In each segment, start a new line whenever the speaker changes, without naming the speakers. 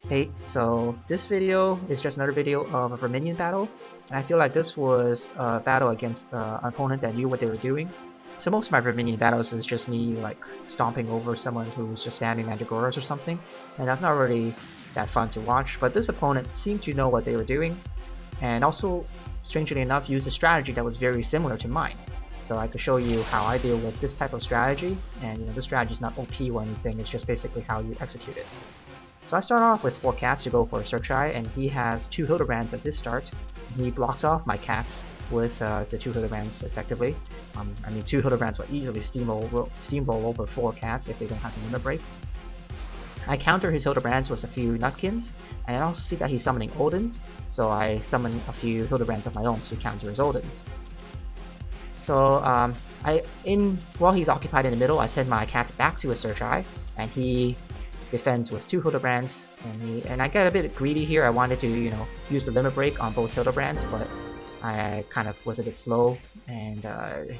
Hey, so this video is just another video of a Verminion battle, and I feel like this was a battle against an opponent that knew what they were doing. So most of my Verminion battles is just me like stomping over someone who's just spamming Mandragoras or something, and that's not really that fun to watch, but this opponent seemed to know what they were doing, and also, strangely enough, used a strategy that was very similar to mine. So I could show you how I deal with this type of strategy, and this strategy is not OP or anything, it's just basically how you execute it. So I start off with 4 cats to go for a Search Eye, and he has 2 Hildebrands as his start. He blocks off my cats with the 2 Hildebrands effectively. 2 Hildebrands will easily steamroll over 4 cats if they don't have the limit break. I counter his Hildebrands with a few Nutkins, and I also see that he's summoning Odins, so I summon a few Hildebrands of my own to counter his Odins. So while he's occupied in the middle, I send my cats back to a Search Eye, and he defends with 2 Hildebrands, and I get a bit greedy here. I wanted to, use the limit break on both Hildebrands, but I kind of was a bit slow, and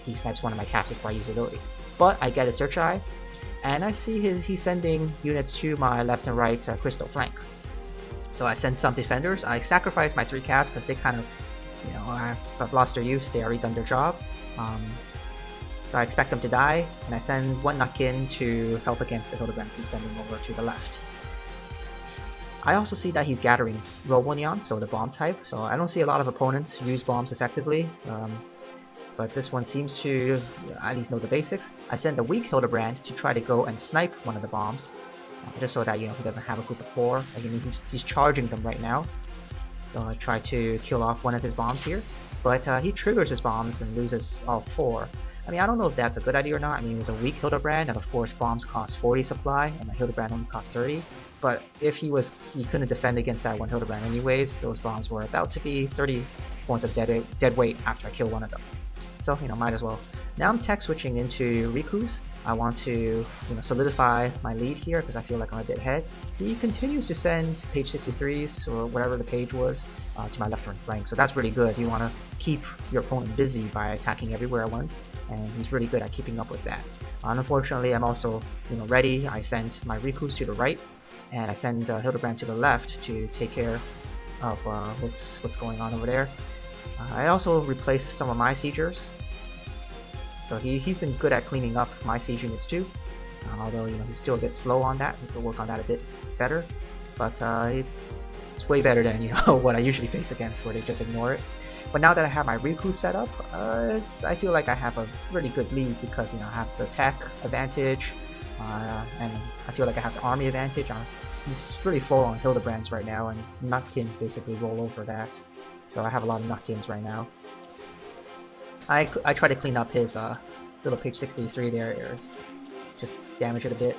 he snipes one of my cats before I use the ability. But I get a Search Eye, and I see he's sending units to my left and right crystal flank. So I send some defenders. I sacrifice my 3 cats because they kind of, have lost their use. They already done their job. So I expect them to die, and I send 1 Nutkin to help against the Hildebrands he's sending over to the left. I also see that he's gathering Verminion, so the bomb type, so I don't see a lot of opponents use bombs effectively, but this one seems to at least know the basics. I send a weak Hildebrand to try to go and snipe one of the bombs, just so that he doesn't have a group of 4. He's charging them right now, so I try to kill off one of his bombs here, but he triggers his bombs and loses all 4. I don't know if that's a good idea or not. It was a weak Hildebrand, and of course bombs cost 40 supply, and my Hildebrand only cost 30. But if he couldn't defend against that one Hildebrand anyways, those bombs were about to be 30 points of dead weight after I kill one of them. So, might as well. Now I'm tech switching into Riku's. I want to, solidify my lead here because I feel like I'm a bit ahead. He continues to send page 63s, or whatever the page was, to my left and flank. So that's really good. You want to keep your opponent busy by attacking everywhere at once, and he's really good at keeping up with that. Unfortunately, I'm also, ready. I send my Riku's to the right, and I send Hildebrand to the left to take care of what's going on over there. I also replaced some of my siegers. So he's been good at cleaning up my siege units too, although he's still a bit slow on that. We could work on that a bit better, but it's way better than what I usually face against, where they just ignore it. But now that I have my Riku set up, I feel like I have a really good lead because I have the tech advantage, and I feel like I have the army advantage. He's really full on Hildebrands right now, and Nutkins basically roll over that. So I have a lot of Nutkins right now. I try to clean up his little page 63 there, or just damage it a bit.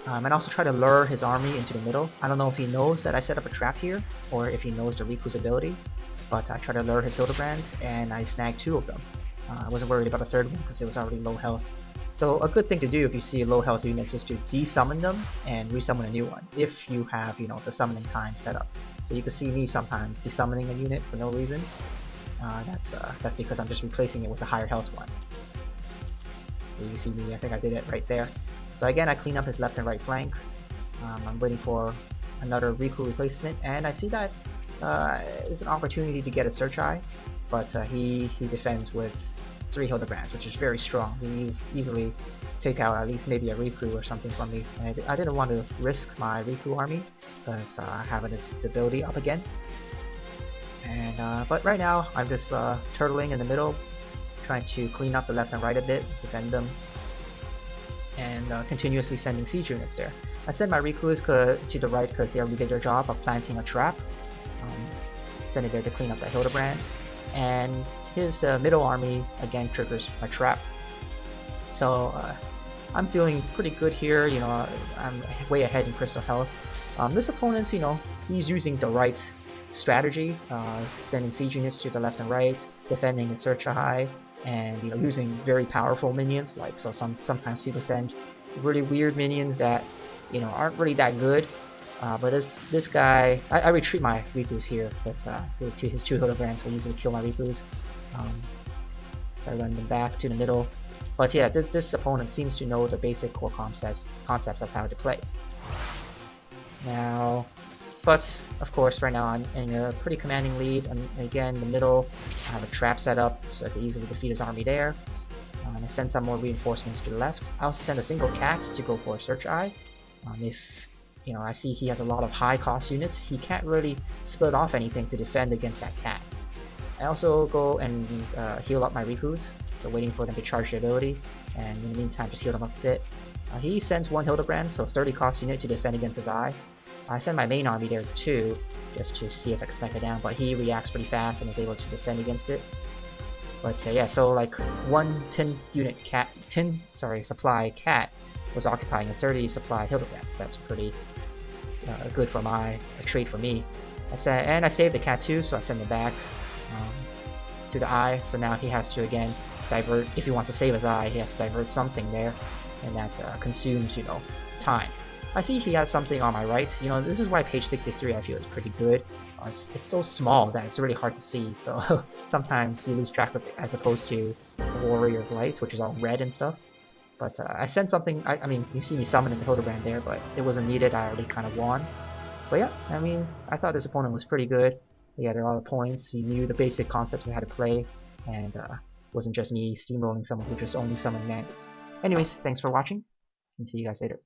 And also try to lure his army into the middle. I don't know if he knows that I set up a trap here, or if he knows the Riku's ability, but I try to lure his Hildebrands, and I snag 2 of them. I wasn't worried about the 3rd one because it was already low health. So a good thing to do if you see low health units is to desummon them and resummon a new one, if you have the summoning time set up. So you can see me sometimes desummoning a unit for no reason. That's because I'm just replacing it with a higher health one. So you see me, I think I did it right there. So again, I clean up his left and right flank. I'm waiting for another Riku replacement, and I see that it's an opportunity to get a Search Eye, but he defends with 3 Hildebrands, which is very strong. He's easily take out at least maybe a Riku or something from me. And I didn't want to risk my Riku army because having its ability up again. And but right now I'm just turtling in the middle, trying to clean up the left and right a bit, defend them, and continuously sending siege units there. I send my Rikus to the right because they already did their job of planting a trap. Send it there to clean up that Hildebrand, and his middle army again triggers my trap. So I'm feeling pretty good here. I'm way ahead in crystal health. This opponent's, he's using the right strategy, sending siege units to the left and right, defending in Search Eye, and using very powerful minions. Sometimes people send really weird minions that aren't really that good. But this guy, I retreat my Rikus here because his 2 Hildebrands will easily kill my Rikus. So I run them back to the middle. But yeah, this opponent seems to know the basic core concepts of how to play. Now, But of course, right now I'm in a pretty commanding lead. And again, in the middle, I have a trap set up, so I could easily defeat his army there. And I send some more reinforcements to the left. I also send a single cat to go for a search eye. If I see he has a lot of high cost units, he can't really split off anything to defend against that cat. I also go and heal up my Rikus, so waiting for them to charge their ability, and in the meantime just heal them up a bit. He sends one Hildebrand, so 30 cost unit to defend against his eye. I send my main army there too, just to see if I can snipe it down, but he reacts pretty fast and is able to defend against it. But yeah, so like one 10 supply cat was occupying a 30 supply Hildebrand, so that's pretty good for a trade for me. I saved the cat too, so I send it back to the eye, so now he has to again divert. If he wants to save his eye, he has to divert something there, and that consumes time. I see he has something on my right. This is why page 63 I feel is pretty good. It's so small that it's really hard to see, so sometimes you lose track of it, as opposed to Warrior of Light, which is all red and stuff. But I sent something. I mean, you see me summoning the Hildebrand there, but it wasn't needed. I already kind of won. But yeah, I mean, I thought this opponent was pretty good. He had a lot of points. He knew the basic concepts of how to play, and wasn't just me steamrolling someone who just only summoned mandas. Anyways, thanks for watching, and see you guys later.